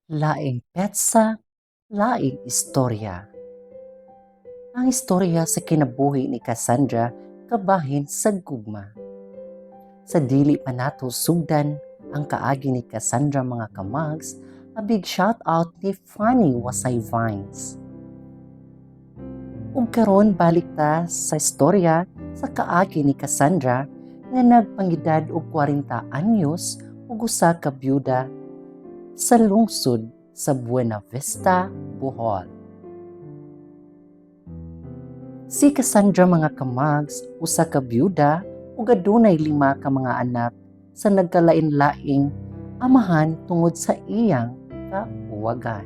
Laing petsa, laing istorya. Ang istorya sa kinabuhi ni Cassandra kabahin sa gugma. Sa dili pa nato sugdan ang kaagi ni Cassandra mga kamags, a big shout out ni Fanny Wasay Vines. Ug karon balik ta sa istorya sa kaagi ni Cassandra nga nagpangedad og 40 anyos ug usa ka byuda sa lungsod sa Buena Vista, Bohol. Si Cassandra mga kamags, usa ka byuda ug adunay 5 ka mga anak sa nagkalain-laing amahan tungod sa iyang kauwagan.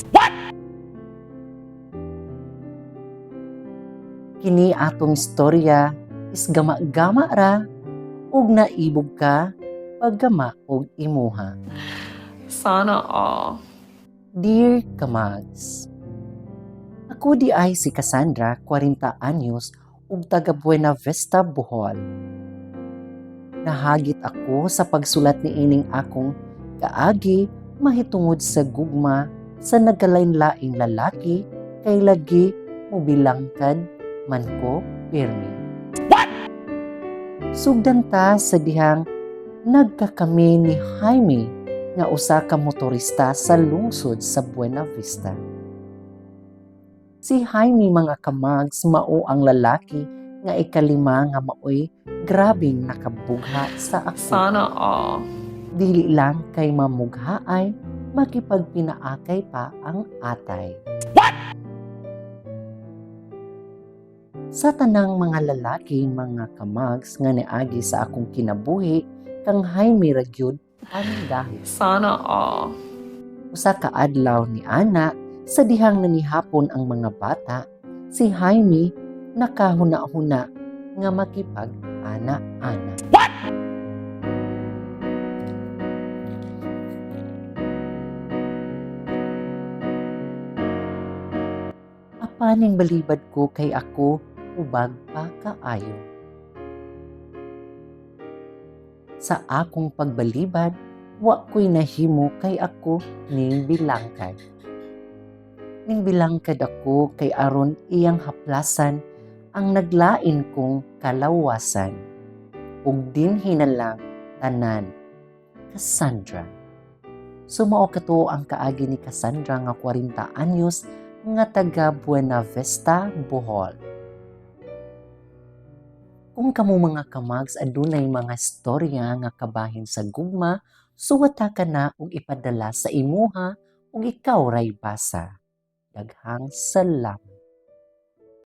Kini atong istorya is gama-gama ra ug naibog ka paggama og imuha. Sana all. Dear Kamags, ako di ay si Cassandra, 40 anyos, ug taga Buena Vista, Bohol. Nahagit ako sa pagsulat ni ining akong kaagi mahitungod sa gugma sa nagkalain-laing lalaki kay lagi mobilangkad man ko pirmi. Sugdan ta sa dihang nagkakami ni Jaime nga usa ka motorista sa lungsod sa Buena Vista. Si Jaime mga kamags mao ang lalaki nga ikalima nga maoy grabing nakabugha sa ako. Sana all. Dili lang kay mamughaay, makipagpinaakay pa ang atay. Sa tanang mga lalaki mga kamags nga niagi sa akong kinabuhi, kang Jaime ra gyud ang dahil. Sana all. Usa ka adlaw ni ana sa dihang nanihapon ang mga bata, si Jaime nakahuna-huna nga makipag-ana-ana. Apaning balibad ko kay ako ubag pa kaayo. Sa akong pagbalibad, wa ko'y nahimo kay ako ning bilangkad. Ning bilangkad ako kay aron iyang haplasan ang naglain kong kalawasan. Ug din hinalang tanan, Cassandra. Sumao kato ang kaagi ni Cassandra nga 40 anyos nga taga Buena Vista, Bohol. Kung kamo mga kamags adunay mga istorya nga kabahin sa gugma, suwata ka na ug ipadala sa imuha ug ikaw ray basa. Daghang salamat.